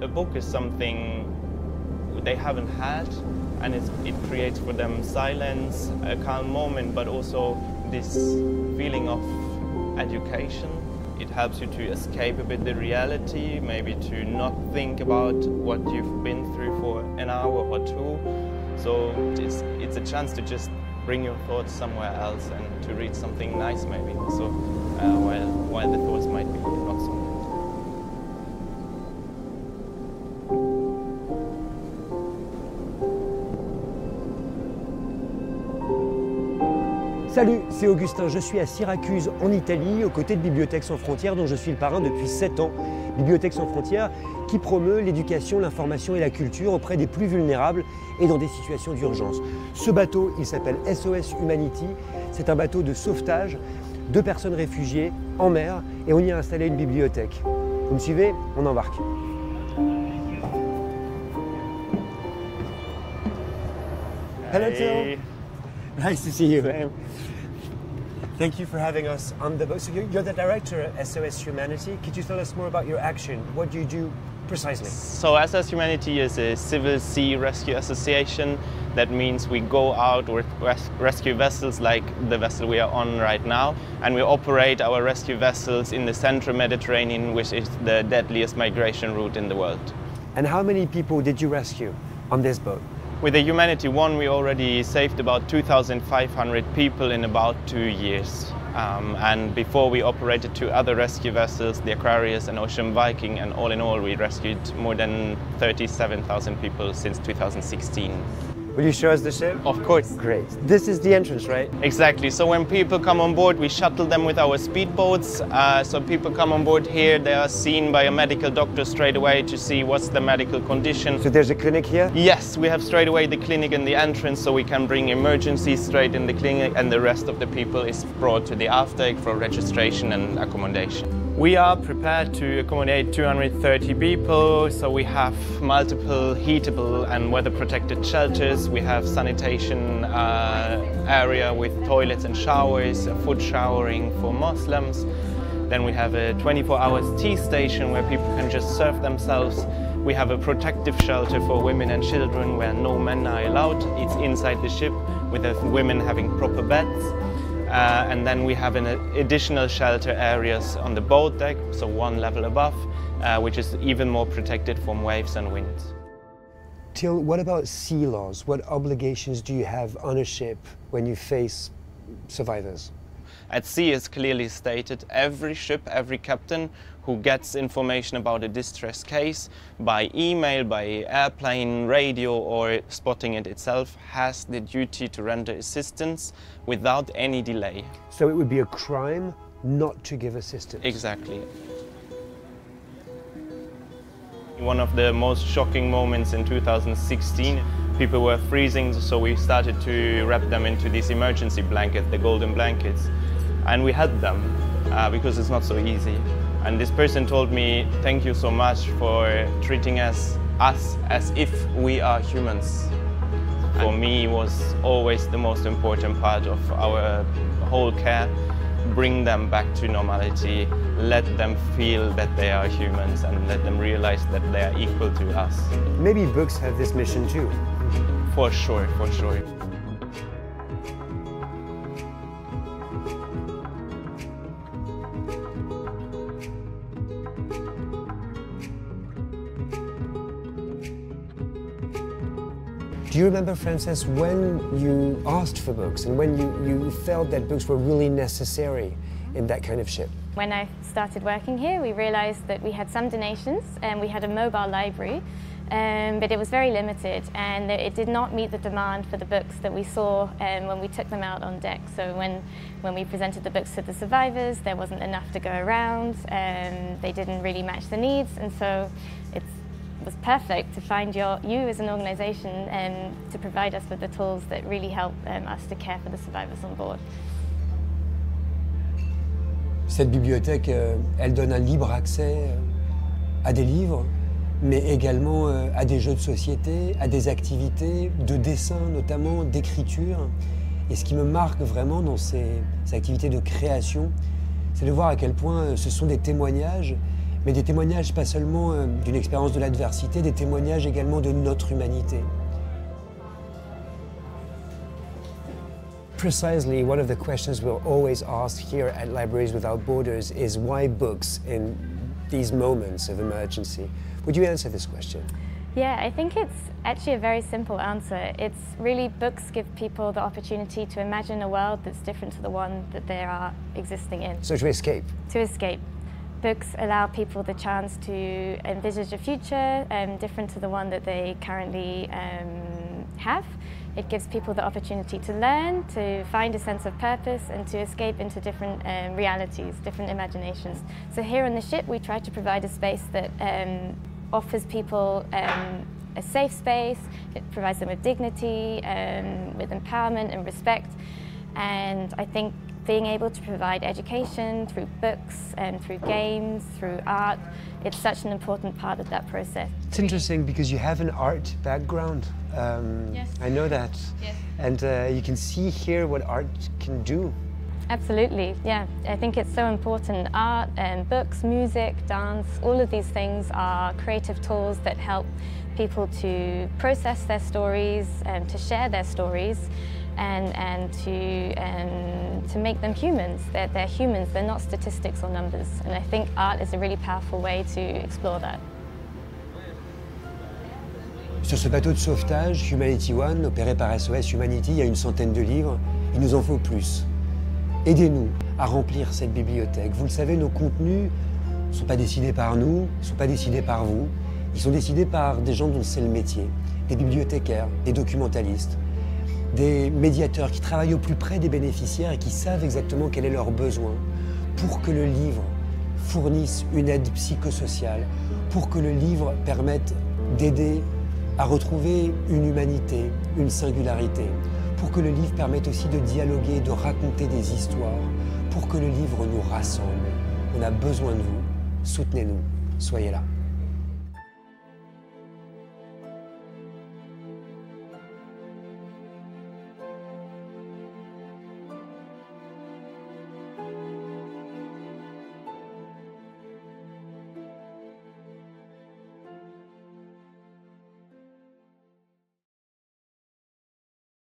A book is something they haven't had, and it creates for them silence, a calm moment, but also this feeling of education. It helps you to escape a bit the reality, maybe to not think about what you've been through for an hour or two. So it's a chance to just bring your thoughts somewhere else and to read something nice maybe. So while the thoughts might be not so good. Salut, c'est Augustin, je suis à Syracuse en Italie, aux côtés de Bibliothèque sans frontières dont je suis le parrain depuis 7 ans. Bibliothèque sans frontières qui promeut l'éducation, l'information et la culture auprès des plus vulnérables et dans des situations d'urgence. Ce bateau, il s'appelle SOS Humanity, c'est un bateau de sauvetage de personnes réfugiées en mer et on y a installé une bibliothèque. Vous me suivez? On embarque. Hello Till. Nice to see you. Same. Thank you for having us on the boat. So you're the director at SOS Humanity. Could you tell us more about your action? What do you do precisely? So SOS Humanity is a civil sea rescue association. That means we go out with rescue vessels like the vessel we are on right now, and we operate our rescue vessels in the central Mediterranean, which is the deadliest migration route in the world. And how many people did you rescue on this boat? With the Humanity One, we already saved about 2,500 people in about 2 years. And before we operated 2 other rescue vessels, the Aquarius and Ocean Viking, and all in all we rescued more than 37,000 people since 2016. Will you show us the ship? Of course. Great. This is the entrance, right? Exactly. So when people come on board, we shuttle them with our speedboats. So people come on board here, they are seen by a medical doctor straight away to see what's the medical condition. So there's a clinic here? Yes, we have straight away the clinic in the entrance, so we can bring emergencies straight in the clinic, and the rest of the people is brought to the aft-deck for registration and accommodation. We are prepared to accommodate 230 people, so we have multiple heatable and weather-protected shelters. We have sanitation area with toilets and showers, food showering for Muslims. Then we have a 24-hour tea station where people can just serve themselves. We have a protective shelter for women and children where no men are allowed. It's inside the ship with the women having proper beds. And then we have an additional shelter areas on the boat deck, so 1 level above, which is even more protected from waves and winds. Till, what about sea laws? What obligations do you have on a ship when you face survivors? At sea is clearly stated, every ship, every captain who gets information about a distress case by email, by airplane, radio, or spotting it itself has the duty to render assistance without any delay. So it would be a crime not to give assistance? Exactly. One of the most shocking moments in 2016, people were freezing, so we started to wrap them into these emergency blankets, the golden blankets. And we had them because it's not so easy. And this person told me, thank you so much for treating us as if we are humans. For me, it was always the most important part of our whole care. Bring them back to normality, let them feel that they are humans and let them realize that they are equal to us. Maybe books have this mission too. For sure, for sure. Do you remember, Frances, when you asked for books and when you felt that books were really necessary in that kind of ship? When I started working here, we realized that we had some donations and we had a mobile library, but it was very limited and it did not meet the demand for the books that we saw when we took them out on deck. So when we presented the books to the survivors, there wasn't enough to go around, they didn't really match the needs, and so it was perfect to find you as an organisation to provide us with the tools that really help us to care for the survivors on board. Cette bibliothèque, elle donne un libre accès à des livres, mais également à des jeux de société, à des activités de dessin notamment, d'écriture. Et ce qui me marque vraiment dans ces activités de création, c'est de voir à quel point ce sont des témoignages, mais des témoignages pas seulement d'une expérience de l'adversité, des témoignages également de notre humanité. Precisely, one of the questions we'll always ask here at Libraries Without Borders is why books in these moments of emergency? Would you answer this question? Yeah, I think it's actually a very simple answer. It's really books give people the opportunity to imagine a world that's different to the one that they are existing in. So to escape? To escape. Books allow people the chance to envisage a future different to the one that they currently have. It gives people the opportunity to learn, to find a sense of purpose and to escape into different realities, different imaginations. So here on the ship we try to provide a space that offers people a safe space, it provides them with dignity, with empowerment and respect, and I think being able to provide education through books and through games, through art, it's such an important part of that process. It's interesting because you have an art background. Yes. I know that. Yes. And you can see here what art can do. Absolutely, yeah. I think it's so important. Art and books, music, dance, all of these things are creative tools that help people to process their stories, to share their stories, and to make them humans. They're humans, they're not statistics or numbers. And I think art is a really powerful way to explore that. Sur ce bateau de sauvetage, Humanity One, opéré par SOS Humanity, il y a une centaine de livres. Il nous en faut plus. Aidez-nous à remplir cette bibliothèque. Vous le savez, nos contenus ne sont pas décidés par nous, ne sont pas décidés par vous. Ils sont décidés par des gens dont c'est le métier, des bibliothécaires, des documentalistes, des médiateurs qui travaillent au plus près des bénéficiaires et qui savent exactement quel est leur besoin pour que le livre fournisse une aide psychosociale, pour que le livre permette d'aider à retrouver une humanité, une singularité, pour que le livre permette aussi de dialoguer, de raconter des histoires, pour que le livre nous rassemble. On a besoin de vous, soutenez-nous, soyez là.